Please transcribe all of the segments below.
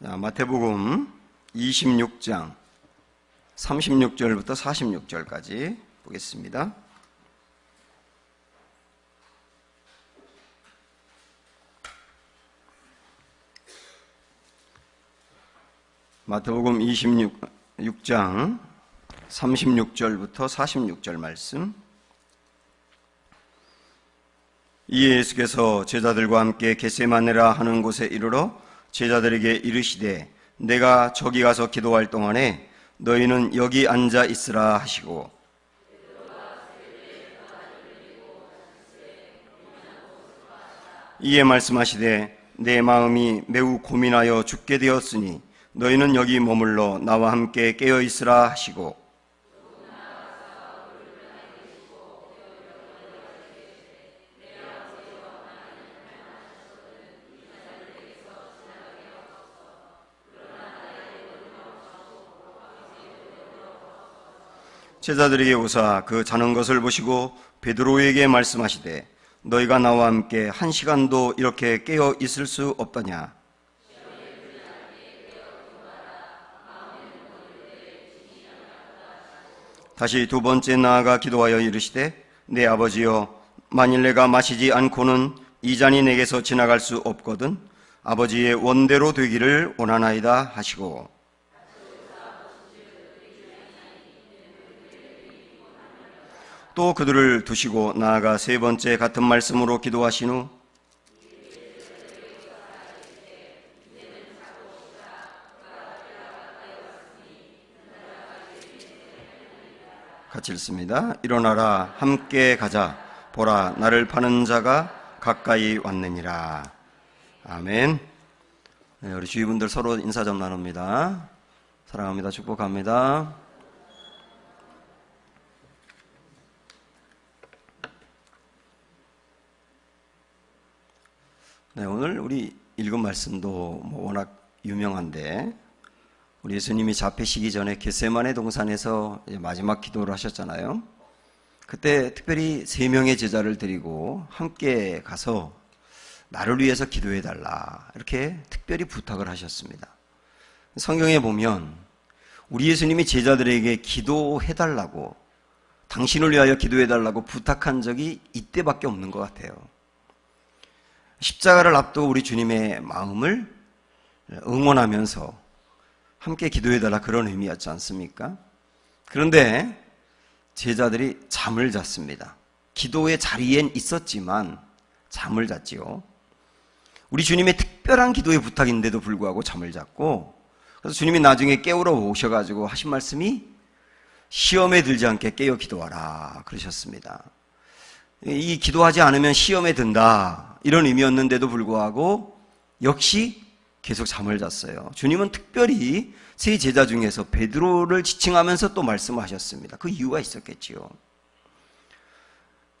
마태복음 26장 36절부터 46절까지 보겠습니다. 마태복음 26장 36절부터 46절 말씀. 이에 예수께서 제자들과 함께 겟세마네라 하는 곳에 이르러 제자들에게 이르시되 내가 저기 가서 기도할 동안에 너희는 여기 앉아 있으라 하시고, 이에 말씀하시되 내 마음이 매우 고민하여 죽게 되었으니 너희는 여기 머물러 나와 함께 깨어 있으라 하시고, 제자들에게 오사 그 자는 것을 보시고 베드로에게 말씀하시되 너희가 나와 함께 1시간도 이렇게 깨어 있을 수 없더냐. 다시 두 번째 나아가 기도하여 이르시되 내 아버지여, 만일 내가 마시지 않고는 이 잔이 내게서 지나갈 수 없거든 아버지의 원대로 되기를 원하나이다 하시고, 또 그들을 두시고 나아가 세 번째 같은 말씀으로 기도하신 후 같이 읽습니다. 일어나라, 함께 가자. 보라, 나를 파는 자가 가까이 왔느니라. 아멘. 네, 우리 주위분들 서로 인사 좀 나눕니다. 사랑합니다. 축복합니다. 네, 오늘 우리 읽은 말씀도 워낙 유명한데, 우리 예수님이 잡히시기 전에 겟세마네 동산에서 마지막 기도를 하셨잖아요. 그때 특별히 3명의 제자를 데리고 함께 가서 나를 위해서 기도해달라 이렇게 특별히 부탁을 하셨습니다. 성경에 보면 우리 예수님이 제자들에게 기도해달라고, 당신을 위하여 기도해달라고 부탁한 적이 이때밖에 없는 것 같아요. 십자가를 앞두고 우리 주님의 마음을 응원하면서 함께 기도해달라, 그런 의미였지 않습니까? 그런데 제자들이 잠을 잤습니다. 기도의 자리엔 있었지만 잠을 잤지요. 우리 주님의 특별한 기도의 부탁인데도 불구하고 잠을 잤고, 그래서 주님이 나중에 깨우러 오셔가지고 하신 말씀이 시험에 들지 않게 깨어 기도하라 그러셨습니다. 이 기도하지 않으면 시험에 든다, 이런 의미였는데도 불구하고 역시 계속 잠을 잤어요. 주님은 특별히 세 제자 중에서 베드로를 지칭하면서 또 말씀하셨습니다. 그 이유가 있었겠지요.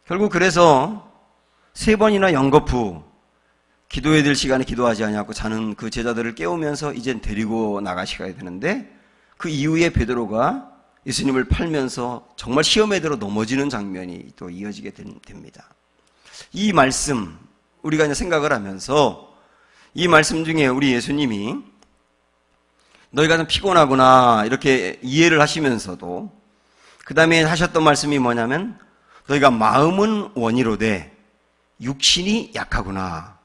결국 그래서 3번이나 연거푸 기도해야 될 시간에 기도하지 않냐고 자는 그 제자들을 깨우면서 이젠 데리고 나가셔야 되는데, 그 이후에 베드로가 예수님을 팔면서 정말 시험에 들어 넘어지는 장면이 또 이어지게 됩니다. 이 말씀 우리가 이제 생각을 하면서, 이 말씀 중에 우리 예수님이 너희가 좀 피곤하구나 이렇게 이해를 하시면서도 그 다음에 하셨던 말씀이 뭐냐면 너희가 마음은 원이로되 육신이 약하구나,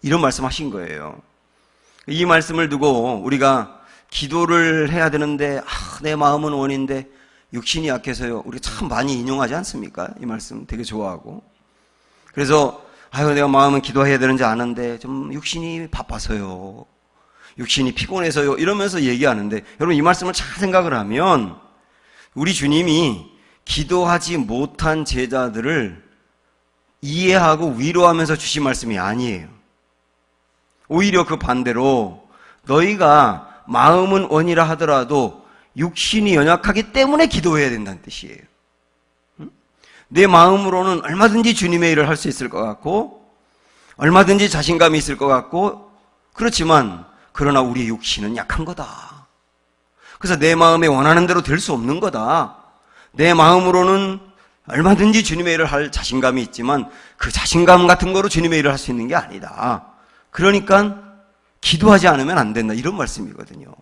이런 말씀하신 거예요. 이 말씀을 두고 우리가 기도를 해야 되는데 내 마음은 원인데 육신이 약해서요, 우리 참 많이 인용하지 않습니까? 이 말씀 되게 좋아하고. 그래서 내가 마음은 기도해야 되는지 아는데 좀 육신이 바빠서요, 육신이 피곤해서요, 이러면서 얘기하는데, 여러분 이 말씀을 잘 생각을 하면 우리 주님이 기도하지 못한 제자들을 이해하고 위로하면서 주신 말씀이 아니에요. 오히려 그 반대로 너희가 마음은 원이라 하더라도 육신이 연약하기 때문에 기도해야 된다는 뜻이에요. 내 마음으로는 얼마든지 주님의 일을 할 수 있을 것 같고 얼마든지 자신감이 있을 것 같고, 그렇지만 그러나 우리의 육신은 약한 거다. 그래서 내 마음에 원하는 대로 될 수 없는 거다. 내 마음으로는 얼마든지 주님의 일을 할 자신감이 있지만 그 자신감 같은 거로 주님의 일을 할 수 있는 게 아니다. 그러니까 기도하지 않으면 안 된다, 이런 말씀이거든요.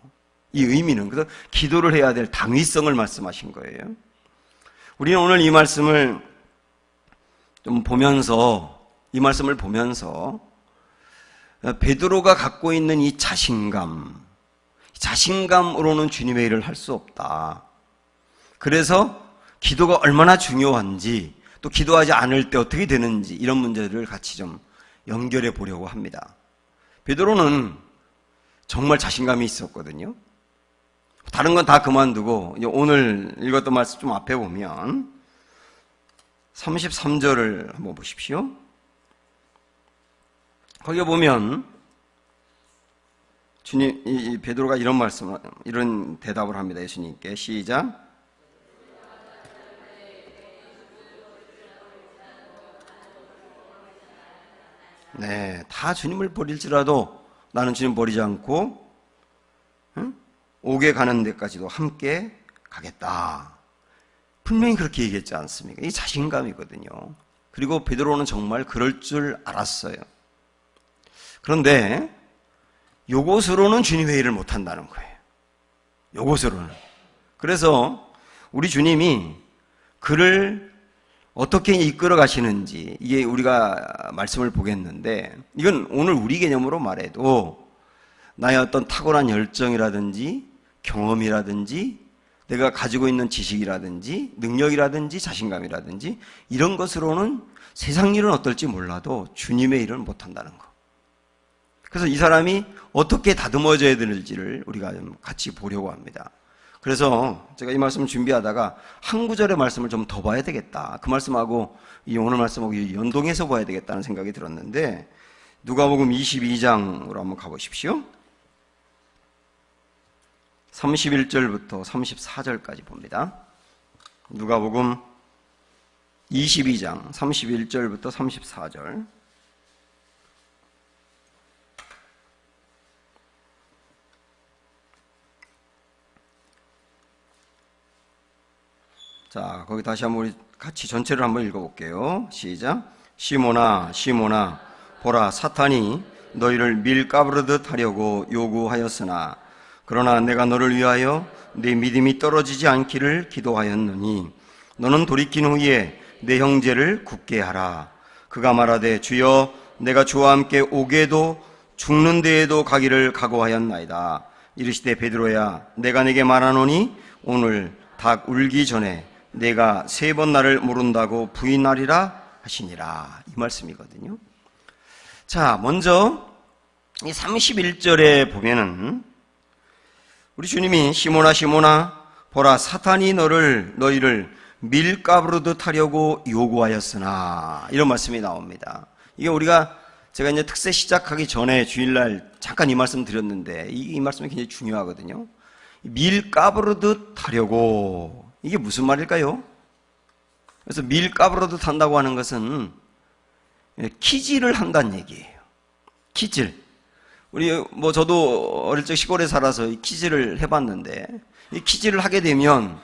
이 의미는. 그래서 기도를 해야 될 당위성을 말씀하신 거예요. 우리는 오늘 이 말씀을 좀 보면서, 이 말씀을 보면서 베드로가 갖고 있는 이 자신감으로는 주님의 일을 할 수 없다. 그래서 기도가 얼마나 중요한지, 또 기도하지 않을 때 어떻게 되는지, 이런 문제들을 같이 좀 연결해 보려고 합니다. 베드로는 정말 자신감이 있었거든요. 다른 건 다 그만두고 오늘 읽었던 말씀 좀 앞에 보면 33절을 한번 보십시오. 거기에 보면 주님, 이 베드로가 이런 대답을 합니다. 예수님께. 시작. 네, 다 주님을 버릴지라도 나는 주님 버리지 않고 옥에 가는 데까지도 함께 가겠다. 분명히 그렇게 얘기했지 않습니까? 이 자신감이거든요. 그리고 베드로는 정말 그럴 줄 알았어요. 그런데 요것으로는 주님의 일을 못한다는 거예요. 요것으로는. 그래서 우리 주님이 그를 어떻게 이끌어 가시는지, 이게 우리가 말씀을 보겠는데, 이건 오늘 우리 개념으로 말해도 나의 어떤 타고난 열정이라든지 경험이라든지 내가 가지고 있는 지식이라든지 능력이라든지 자신감이라든지 이런 것으로는 세상 일은 어떨지 몰라도 주님의 일은 못한다는 거. 그래서 이 사람이 어떻게 다듬어져야 되는지를 우리가 좀 같이 보려고 합니다. 그래서 제가 이 말씀을 준비하다가 한 구절의 말씀을 좀 더 봐야 되겠다. 그 말씀하고 이 오늘 말씀하고 연동해서 봐야 되겠다는 생각이 들었는데, 누가복음 22장으로 한번 가보십시오. 31절부터 34절까지 봅니다. 누가복음 22장 31절부터 34절. 자, 거기 다시 한번 우리 같이 전체를 한번 읽어볼게요. 시작. 시몬아, 시몬아, 보라, 사탄이 너희를 밀가부르듯 하려고 요구하였으나 그러나 내가 너를 위하여 네 믿음이 떨어지지 않기를 기도하였느니 너는 돌이킨 후에 내 형제를 굳게 하라. 그가 말하되 주여 내가 주와 함께 오게도 죽는 데에도 가기를 각오하였나이다. 이르시되 베드로야 내가 네게 말하노니 오늘 닭 울기 전에 내가 3번 나를 모른다고 부인하리라 하시니라. 이 말씀이거든요. 자, 먼저 이 31절에 보면은 우리 주님이 시몬아 시몬아 보라 사탄이 너희를 밀가부르듯 하려고 요구하였으나, 이런 말씀이 나옵니다. 이게 제가 이제 특세 시작하기 전에 주일날 잠깐 이 말씀 드렸는데 이 말씀이 굉장히 중요하거든요. 밀가부르듯 하려고, 이게 무슨 말일까요? 그래서 밀가부르듯 한다고 하는 것은 키질을 한다는 얘기예요. 키질. 저도 어릴 적 시골에 살아서 이 키질을 해봤는데, 이 키질을 하게 되면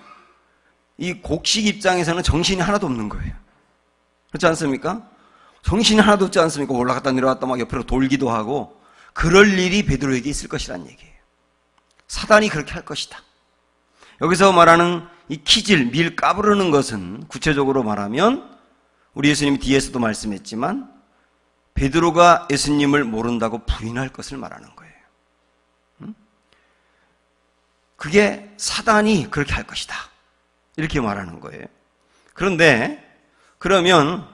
이 곡식 입장에서는 정신이 하나도 없는 거예요. 그렇지 않습니까? 정신이 하나도 없지 않습니까? 올라갔다 내려갔다 막 옆으로 돌기도 하고, 그럴 일이 베드로에게 있을 것이란 얘기예요. 사단이 그렇게 할 것이다. 여기서 말하는 이 키질, 밀 까부르는 것은 구체적으로 말하면 우리 예수님이 뒤에서도 말씀했지만 베드로가 예수님을 모른다고 부인할 것을 말하는 거예요. 그게 사단이 그렇게 할 것이다. 이렇게 말하는 거예요. 그런데 그러면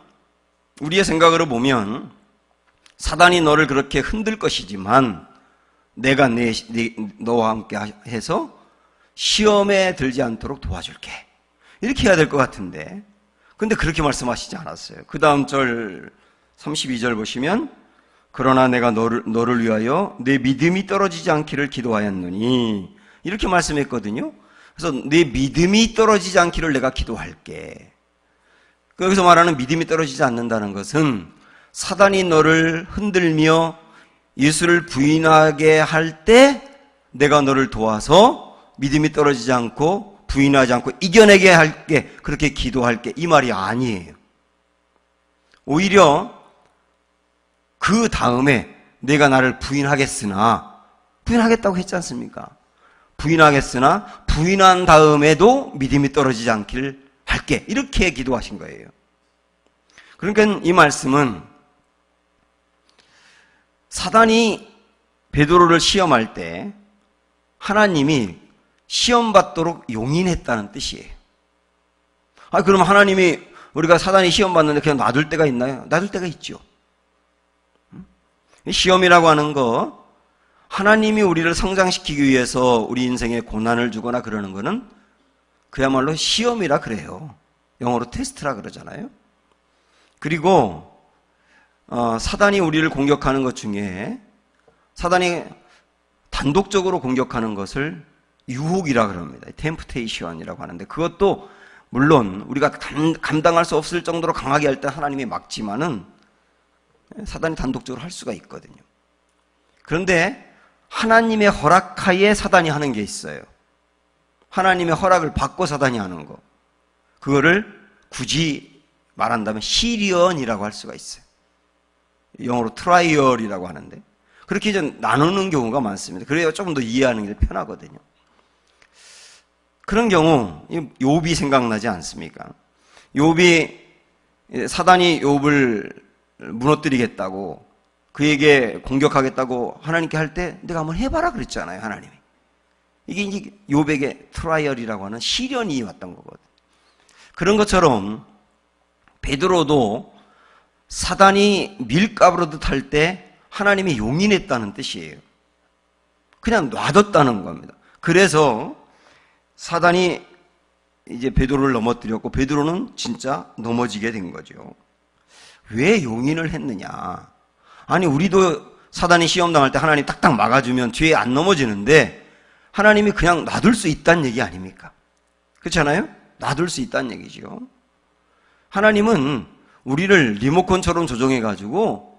우리의 생각으로 보면 사단이 너를 그렇게 흔들 것이지만 내가 너와 함께 해서 시험에 들지 않도록 도와줄게. 이렇게 해야 될 것 같은데, 근데 그렇게 말씀하시지 않았어요. 그 다음 절 32절 보시면 그러나 내가 너를 위하여 내 믿음이 떨어지지 않기를 기도하였느니, 이렇게 말씀했거든요. 그래서 내 믿음이 떨어지지 않기를 내가 기도할게. 여기서 말하는 믿음이 떨어지지 않는다는 것은 사단이 너를 흔들며 예수를 부인하게 할 때 내가 너를 도와서 믿음이 떨어지지 않고 부인하지 않고 이겨내게 할게, 그렇게 기도할게, 이 말이 아니에요. 오히려 그 다음에 내가 나를 부인하겠다고 했지 않습니까? 부인하겠으나 부인한 다음에도 믿음이 떨어지지 않기를 할게. 이렇게 기도하신 거예요. 그러니까 이 말씀은 사단이 베드로를 시험할 때 하나님이 시험받도록 용인했다는 뜻이에요. 그럼 하나님이 우리가 사단이 시험받는데 그냥 놔둘 때가 있나요? 놔둘 때가 있죠. 시험이라고 하는 거, 하나님이 우리를 성장시키기 위해서 우리 인생에 고난을 주거나 그러는 거는 그야말로 시험이라 그래요. 영어로 테스트라 그러잖아요. 그리고 사단이 우리를 공격하는 것 중에 사단이 단독적으로 공격하는 것을 유혹이라 그럽니다. 템프테이션이라고 하는데, 그것도 물론 우리가 감당할 수 없을 정도로 강하게 할 때 하나님이 막지만은 사단이 단독적으로 할 수가 있거든요. 그런데 하나님의 허락하에 사단이 하는 게 있어요. 하나님의 허락을 받고 사단이 하는 거. 그거를 굳이 말한다면 시련이라고 할 수가 있어요. 영어로 트라이얼이라고 하는데, 그렇게 좀 나누는 경우가 많습니다. 그래야 조금 더 이해하는 게 편하거든요. 그런 경우 욥이 생각나지 않습니까? 욥이 사단이 욥을 무너뜨리겠다고, 그에게 공격하겠다고 하나님께 할 때 내가 한번 해봐라 그랬잖아요, 하나님이. 이게 이제 욥에게 트라이얼이라고 하는 시련이 왔던 거거든요. 그런 것처럼 베드로도 사단이 밀가부르듯 할 때 하나님이 용인했다는 뜻이에요. 그냥 놔뒀다는 겁니다. 그래서 사단이 이제 베드로를 넘어뜨렸고 베드로는 진짜 넘어지게 된 거죠. 왜 용인을 했느냐? 아니, 우리도 사단이 시험 당할 때 하나님 딱딱 막아주면 뒤에 안 넘어지는데 하나님이 그냥 놔둘 수 있다는 얘기 아닙니까? 그렇잖아요? 놔둘 수 있다는 얘기죠. 하나님은 우리를 리모컨처럼 조정해가지고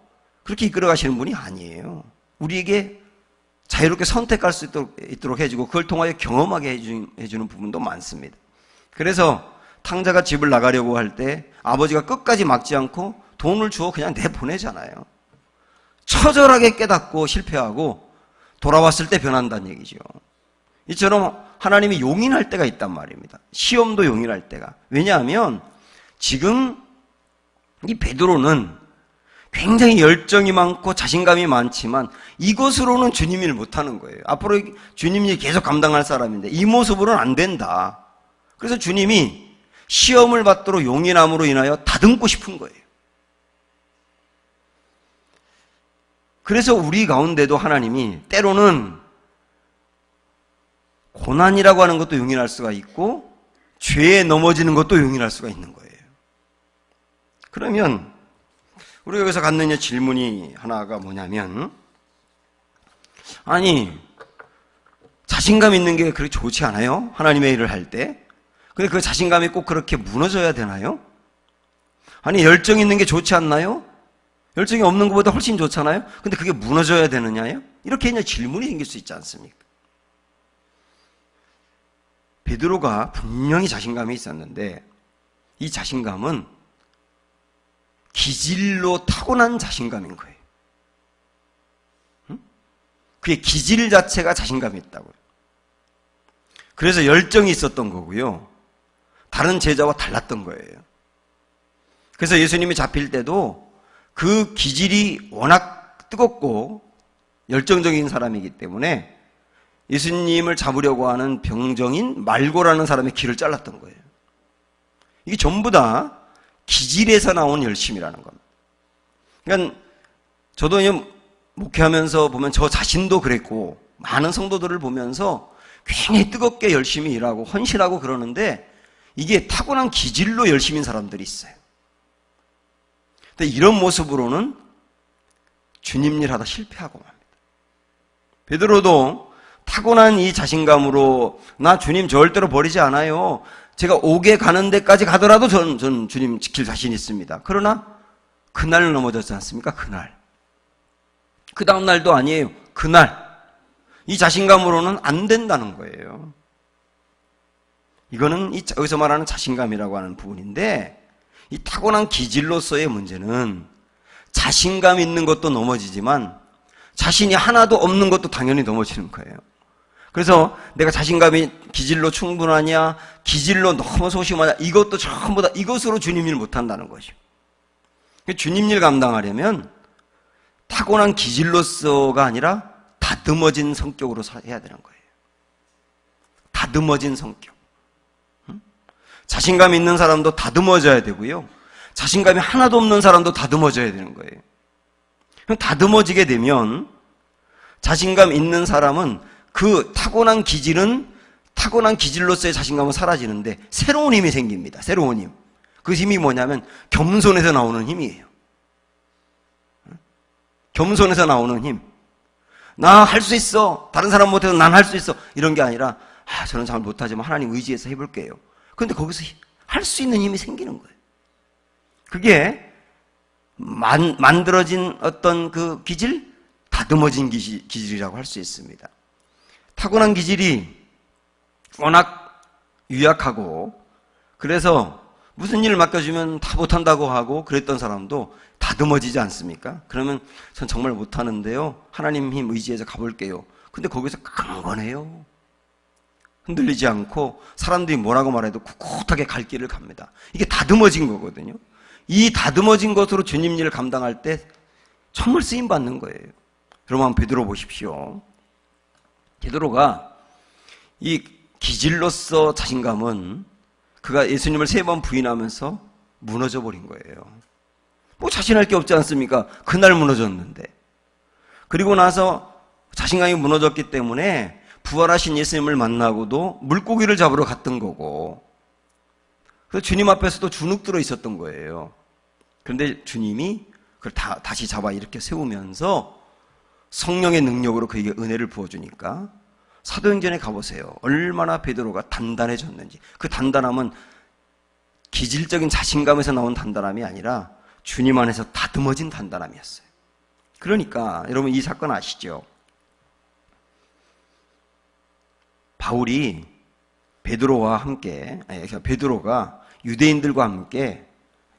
그렇게 이끌어 가시는 분이 아니에요. 우리에게 자유롭게 선택할 수 있도록 해주고 그걸 통하여 경험하게 해주는 부분도 많습니다. 그래서 탕자가 집을 나가려고 할 때 아버지가 끝까지 막지 않고 돈을 주어 그냥 내보내잖아요. 처절하게 깨닫고 실패하고 돌아왔을 때 변한다는 얘기죠. 이처럼 하나님이 용인할 때가 있단 말입니다. 시험도 용인할 때가. 왜냐하면 지금 이 베드로는 굉장히 열정이 많고 자신감이 많지만 이것으로는 주님 일 못하는 거예요. 앞으로 주님 일 계속 감당할 사람인데 이 모습으로는 안 된다. 그래서 주님이 시험을 받도록 용인함으로 인하여 다듬고 싶은 거예요. 그래서 우리 가운데도 하나님이 때로는 고난이라고 하는 것도 용인할 수가 있고 죄에 넘어지는 것도 용인할 수가 있는 거예요. 그러면 우리가 여기서 갖는 질문이 하나가 뭐냐면, 아니, 자신감 있는 게 그렇게 좋지 않아요? 하나님의 일을 할 때. 근데 그 자신감이 꼭 그렇게 무너져야 되나요? 아니, 열정 있는 게 좋지 않나요? 열정이 없는 것보다 훨씬 좋잖아요? 근데 그게 무너져야 되느냐요? 이렇게 이제 질문이 생길 수 있지 않습니까? 베드로가 분명히 자신감이 있었는데 이 자신감은 기질로 타고난 자신감인 거예요. 그의 기질 자체가 자신감이 있다고요. 그래서 열정이 있었던 거고요. 다른 제자와 달랐던 거예요. 그래서 예수님이 잡힐 때도 그 기질이 워낙 뜨겁고 열정적인 사람이기 때문에 예수님을 잡으려고 하는 병정인 말고라는 사람의 길을 잘랐던 거예요. 이게 전부 다 기질에서 나온 열심이라는 겁니다. 그러니까 저도 목회하면서 보면 저 자신도 그랬고 많은 성도들을 보면서 굉장히 뜨겁게 열심히 일하고 헌신하고 그러는데 이게 타고난 기질로 열심인 사람들이 있어요. 근데 이런 모습으로는 주님 일 하다 실패하고 맙니다. 베드로도 타고난 이 자신감으로 나 주님 절대로 버리지 않아요. 제가 옥에 가는 데까지 가더라도 전 주님 지킬 자신 있습니다. 그러나 그날 넘어졌지 않습니까? 그날. 그 다음 날도 아니에요. 그날. 이 자신감으로는 안 된다는 거예요. 이거는 여기서 말하는 자신감이라고 하는 부분인데 이 타고난 기질로서의 문제는 자신감 있는 것도 넘어지지만 자신이 하나도 없는 것도 당연히 넘어지는 거예요. 그래서 내가 자신감이 기질로 충분하냐, 기질로 너무 소심하냐, 이것도 전부 다 이것으로 주님 일 못한다는 거죠. 주님 일 감당하려면 타고난 기질로서가 아니라 다듬어진 성격으로 해야 되는 거예요. 다듬어진 성격. 자신감 있는 사람도 다듬어져야 되고요. 자신감이 하나도 없는 사람도 다듬어져야 되는 거예요. 다듬어지게 되면 자신감 있는 사람은 그 타고난 기질은 타고난 기질로서의 자신감은 사라지는데 새로운 힘이 생깁니다. 새로운 힘. 그 힘이 뭐냐면 겸손에서 나오는 힘이에요. 겸손에서 나오는 힘. 나 할 수 있어. 다른 사람 못해도 난 할 수 있어. 이런 게 아니라 저는 잘 못하지만 하나님 의지해서 해볼게요. 그런데 거기서 할 수 있는 힘이 생기는 거예요. 그게 만들어진 어떤 그 기질, 다듬어진 기질이라고 할 수 있습니다. 타고난 기질이 워낙 유약하고 그래서 무슨 일을 맡겨주면 다 못한다고 하고 그랬던 사람도 다듬어지지 않습니까? 그러면 전 정말 못하는데요. 하나님 힘 의지해서 가볼게요. 근데 거기서 강건해요. 흔들리지 않고 사람들이 뭐라고 말해도 꿋꿋하게 갈 길을 갑니다. 이게 다듬어진 거거든요. 이 다듬어진 것으로 주님 일을 감당할 때 정말 쓰임받는 거예요. 여러분 한번 베드로 보십시오. 베드로가 이 기질로서 자신감은 그가 예수님을 3번 부인하면서 무너져 버린 거예요. 뭐 자신할 게 없지 않습니까? 그날 무너졌는데. 그리고 나서 자신감이 무너졌기 때문에 부활하신 예수님을 만나고도 물고기를 잡으러 갔던 거고 그래서 주님 앞에서도 주눅 들어 있었던 거예요. 그런데 주님이 그걸 다시 잡아 이렇게 세우면서 성령의 능력으로 그에게 은혜를 부어주니까 사도행전에 가보세요. 얼마나 베드로가 단단해졌는지. 그 단단함은 기질적인 자신감에서 나온 단단함이 아니라 주님 안에서 다듬어진 단단함이었어요. 그러니까 여러분 이 사건 아시죠? 바울이 베드로가 유대인들과 함께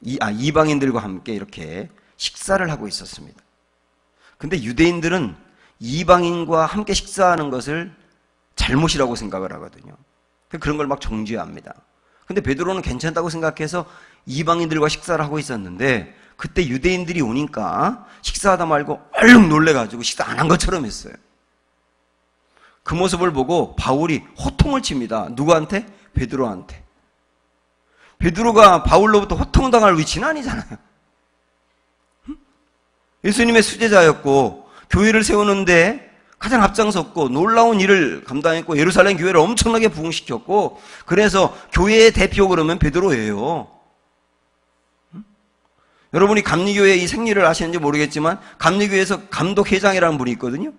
이방인들과 함께 이렇게 식사를 하고 있었습니다. 근데 유대인들은 이방인과 함께 식사하는 것을 잘못이라고 생각을 하거든요. 그런 걸 막 정죄합니다. 근데 베드로는 괜찮다고 생각해서 이방인들과 식사를 하고 있었는데 그때 유대인들이 오니까 식사하다 말고 얼른 놀래가지고 식사 안 한 것처럼 했어요. 그 모습을 보고 바울이 호통을 칩니다. 누구한테? 베드로한테. 베드로가 바울로부터 호통당할 위치는 아니잖아요. 예수님의 수제자였고 교회를 세우는데 가장 앞장섰고 놀라운 일을 감당했고 예루살렘 교회를 엄청나게 부흥시켰고 그래서 교회의 대표 그러면 베드로예요. 여러분이 감리교회 이 생리를 아시는지 모르겠지만 감리교회에서 감독회장이라는 분이 있거든요.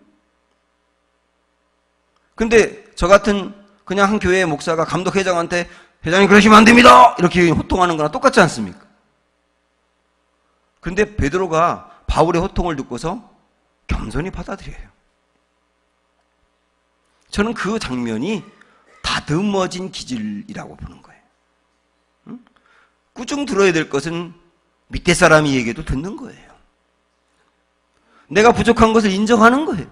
근데 저 같은 그냥 한 교회의 목사가 감독회장한테 회장님 그러시면 안 됩니다 이렇게 호통하는 거랑 똑같지 않습니까? 근데 베드로가 바울의 호통을 듣고서 겸손히 받아들여요. 저는 그 장면이 다듬어진 기질이라고 보는 거예요. 꾸중 들어야 될 것은 밑에 사람이 얘기해도 듣는 거예요. 내가 부족한 것을 인정하는 거예요.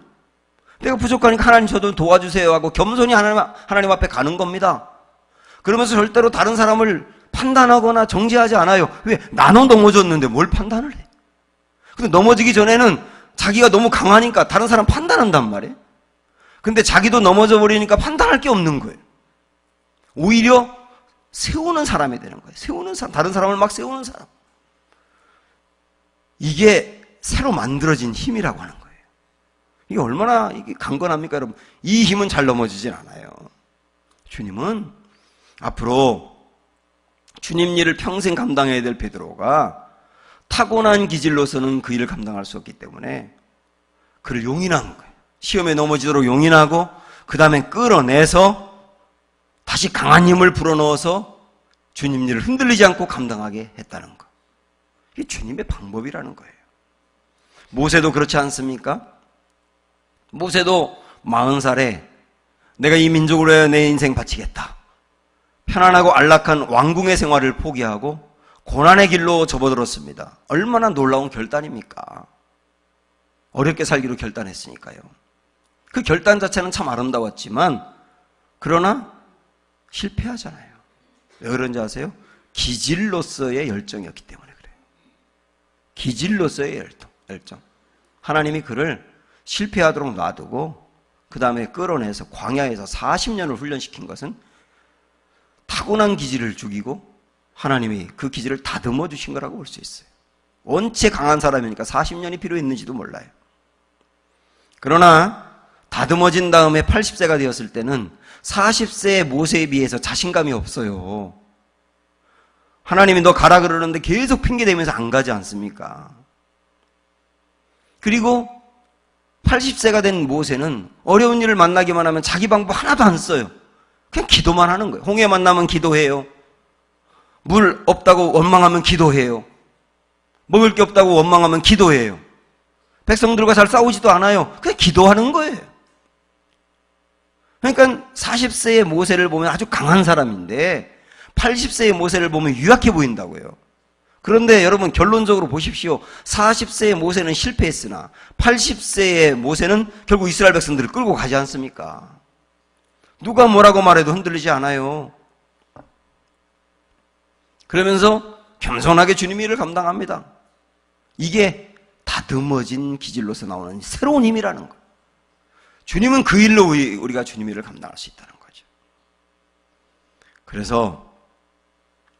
내가 부족하니까 하나님 저도 도와주세요 하고 겸손히 하나님 앞에 가는 겁니다. 그러면서 절대로 다른 사람을 판단하거나 정죄하지 않아요. 왜? 나눠 넘어졌는데 뭘 판단을 해? 근데 넘어지기 전에는 자기가 너무 강하니까 다른 사람 판단한단 말이에요. 근데 자기도 넘어져 버리니까 판단할 게 없는 거예요. 오히려 세우는 사람이 되는 거예요. 세우는 사람, 다른 사람을 막 세우는 사람. 이게 새로 만들어진 힘이라고 하는 거예요. 이게 얼마나 이게 강건합니까, 여러분? 이 힘은 잘 넘어지진 않아요. 주님은 앞으로 주님 일을 평생 감당해야 될 베드로가 타고난 기질로서는 그 일을 감당할 수 없기 때문에 그를 용인한 거예요. 시험에 넘어지도록 용인하고 그 다음에 끌어내서 다시 강한 힘을 불어넣어서 주님 일을 흔들리지 않고 감당하게 했다는 거. 이게 주님의 방법이라는 거예요. 모세도 그렇지 않습니까? 모세도 40살에 내가 이 민족으로 해야 내 인생 바치겠다. 편안하고 안락한 왕궁의 생활을 포기하고 고난의 길로 접어들었습니다. 얼마나 놀라운 결단입니까? 어렵게 살기로 결단했으니까요. 그 결단 자체는 참 아름다웠지만 그러나 실패하잖아요. 왜 그런지 아세요? 기질로서의 열정이었기 때문에 그래요. 기질로서의 열정. 하나님이 그를 실패하도록 놔두고 그 다음에 끌어내서 광야에서 40년을 훈련시킨 것은 타고난 기질을 죽이고 하나님이 그 기질을 다듬어 주신 거라고 볼 수 있어요. 원체 강한 사람이니까 40년이 필요했는지도 몰라요. 그러나 다듬어진 다음에 80세가 되었을 때는 40세의 모세에 비해서 자신감이 없어요. 하나님이 너 가라 그러는데 계속 핑계대면서 안 가지 않습니까? 그리고 80세가 된 모세는 어려운 일을 만나기만 하면 자기 방법 하나도 안 써요. 그냥 기도만 하는 거예요. 홍해 만나면 기도해요. 물 없다고 원망하면 기도해요. 먹을 게 없다고 원망하면 기도해요. 백성들과 잘 싸우지도 않아요. 그냥 기도하는 거예요. 그러니까 40세의 모세를 보면 아주 강한 사람인데 80세의 모세를 보면 유약해 보인다고요. 그런데 여러분 결론적으로 보십시오. 40세의 모세는 실패했으나 80세의 모세는 결국 이스라엘 백성들을 끌고 가지 않습니까? 누가 뭐라고 말해도 흔들리지 않아요. 그러면서 겸손하게 주님의 일을 감당합니다. 이게 다듬어진 기질로서 나오는 새로운 힘이라는 거예요. 주님은 그 일로 우리가 주님의 일을 감당할 수 있다는 거죠. 그래서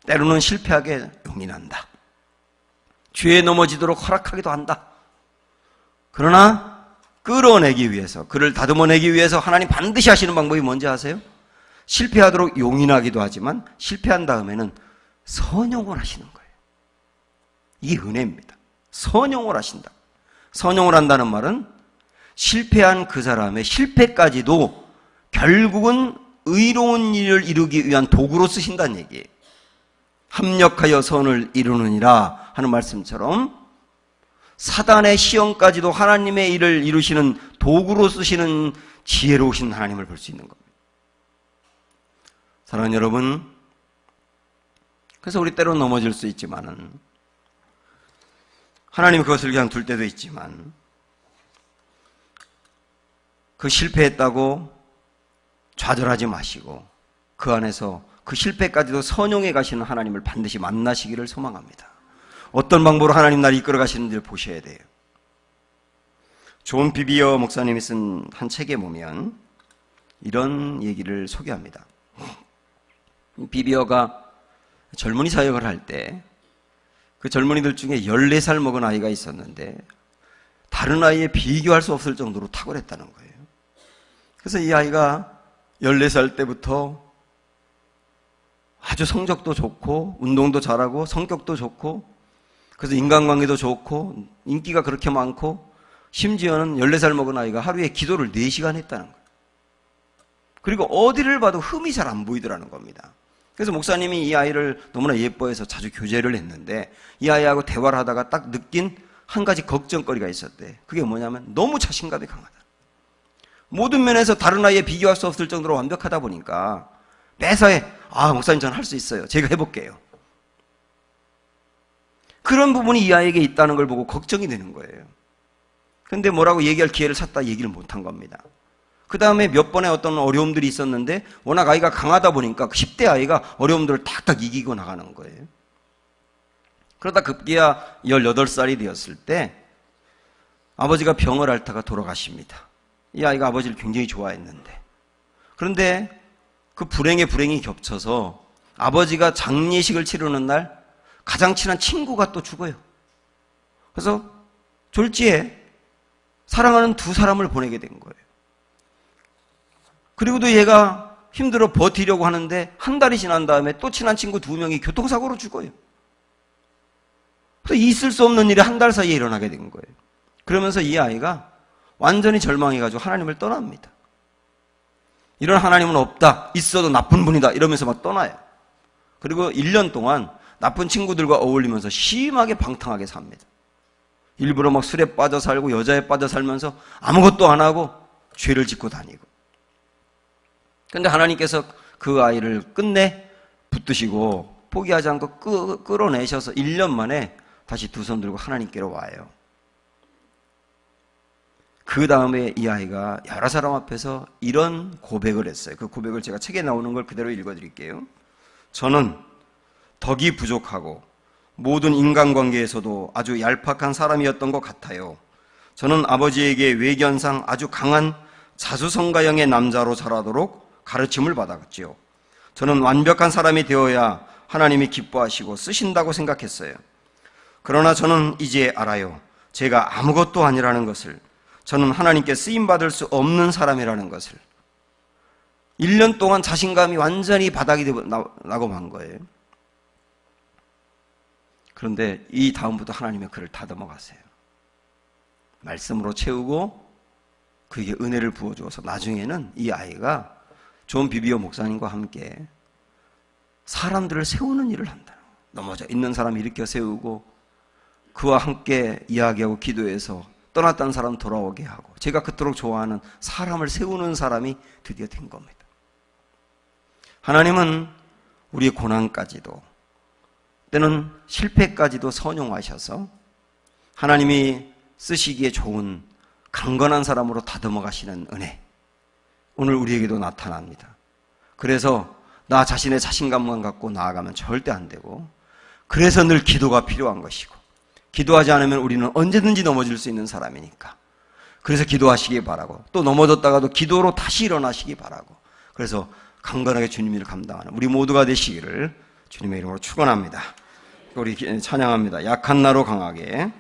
때로는 실패하게 용인한다. 죄에 넘어지도록 허락하기도 한다. 그러나 끌어내기 위해서, 그를 다듬어내기 위해서 하나님 반드시 하시는 방법이 뭔지 아세요? 실패하도록 용인하기도 하지만 실패한 다음에는 선용을 하시는 거예요. 이게 은혜입니다. 선용을 하신다. 선용을 한다는 말은 실패한 그 사람의 실패까지도 결국은 의로운 일을 이루기 위한 도구로 쓰신다는 얘기예요. 합력하여 선을 이루느니라 하는 말씀처럼 사단의 시험까지도 하나님의 일을 이루시는 도구로 쓰시는 지혜로우신 하나님을 볼 수 있는 겁니다. 사랑하는 여러분, 그래서 우리 때로 넘어질 수 있지만은 하나님이 그것을 그냥 둘 때도 있지만 그 실패했다고 좌절하지 마시고 그 안에서 그 실패까지도 선용해 가시는 하나님을 반드시 만나시기를 소망합니다. 어떤 방법으로 하나님 나를 이끌어 가시는지를 보셔야 돼요. 존 비비어 목사님이 쓴 한 책에 보면 이런 얘기를 소개합니다. 비비어가 젊은이 사역을 할 때 그 젊은이들 중에 14살 먹은 아이가 있었는데 다른 아이에 비교할 수 없을 정도로 탁월했다는 거예요. 그래서 이 아이가 14살 때부터 아주 성적도 좋고 운동도 잘하고 성격도 좋고 그래서 인간관계도 좋고 인기가 그렇게 많고 심지어는 14살 먹은 아이가 하루에 기도를 4시간 했다는 거예요. 그리고 어디를 봐도 흠이 잘 안 보이더라는 겁니다. 그래서 목사님이 이 아이를 너무나 예뻐해서 자주 교제를 했는데 이 아이하고 대화를 하다가 딱 느낀 한 가지 걱정거리가 있었대. 그게 뭐냐면 너무 자신감이 강하다. 모든 면에서 다른 아이에 비교할 수 없을 정도로 완벽하다 보니까 매사에 목사님 저는 할 수 있어요. 제가 해볼게요. 그런 부분이 이 아이에게 있다는 걸 보고 걱정이 되는 거예요. 근데 뭐라고 얘기할 기회를 찾다 얘기를 못한 겁니다. 그 다음에 몇 번의 어떤 어려움들이 있었는데 워낙 아이가 강하다 보니까 10대 아이가 어려움들을 탁탁 이기고 나가는 거예요. 그러다 급기야 18살이 되었을 때 아버지가 병을 앓다가 돌아가십니다. 이 아이가 아버지를 굉장히 좋아했는데 그런데 그 불행이 겹쳐서 아버지가 장례식을 치르는 날 가장 친한 친구가 또 죽어요. 그래서 졸지에 사랑하는 두 사람을 보내게 된 거예요. 그리고도 얘가 힘들어 버티려고 하는데 한 달이 지난 다음에 또 친한 친구 2명이 교통사고로 죽어요. 그래서 있을 수 없는 일이 한 달 사이에 일어나게 된 거예요. 그러면서 이 아이가 완전히 절망해가지고 하나님을 떠납니다. 이런 하나님은 없다. 있어도 나쁜 분이다. 이러면서 막 떠나요. 그리고 1년 동안 나쁜 친구들과 어울리면서 심하게 방탕하게 삽니다. 일부러 막 술에 빠져 살고 여자에 빠져 살면서 아무것도 안 하고 죄를 짓고 다니고. 그런데 하나님께서 그 아이를 끝내 붙드시고 포기하지 않고 끌어내셔서 1년 만에 다시 두 손 들고 하나님께로 와요. 그 다음에 이 아이가 여러 사람 앞에서 이런 고백을 했어요. 그 고백을 제가 책에 나오는 걸 그대로 읽어드릴게요. 저는 덕이 부족하고 모든 인간관계에서도 아주 얄팍한 사람이었던 것 같아요. 저는 아버지에게 외견상 아주 강한 자수성가형의 남자로 자라도록 가르침을 받았지요. 저는 완벽한 사람이 되어야 하나님이 기뻐하시고 쓰신다고 생각했어요. 그러나 저는 이제 알아요. 제가 아무것도 아니라는 것을. 저는 하나님께 쓰임받을 수 없는 사람이라는 것을. 1년 동안 자신감이 완전히 바닥이 나고 만 거예요. 그런데 이 다음부터 하나님의 그를 다듬어 가세요. 말씀으로 채우고 그에게 은혜를 부어주어서 나중에는 이 아이가 존 비비오 목사님과 함께 사람들을 세우는 일을 한다. 넘어져 있는 사람 일으켜 세우고 그와 함께 이야기하고 기도해서 떠났다는 사람 돌아오게 하고, 제가 그토록 좋아하는 사람을 세우는 사람이 드디어 된 겁니다. 하나님은 우리의 고난까지도 때는 실패까지도 선용하셔서 하나님이 쓰시기에 좋은 강건한 사람으로 다듬어 가시는 은혜, 오늘 우리에게도 나타납니다. 그래서 나 자신의 자신감만 갖고 나아가면 절대 안 되고, 그래서 늘 기도가 필요한 것이고, 기도하지 않으면 우리는 언제든지 넘어질 수 있는 사람이니까, 그래서 기도하시기 바라고, 또 넘어졌다가도 기도로 다시 일어나시기 바라고, 그래서 강건하게 주님 일을 감당하는 우리 모두가 되시기를 주님의 이름으로 축원합니다. 우리 찬양합니다. 약한 나로 강하게.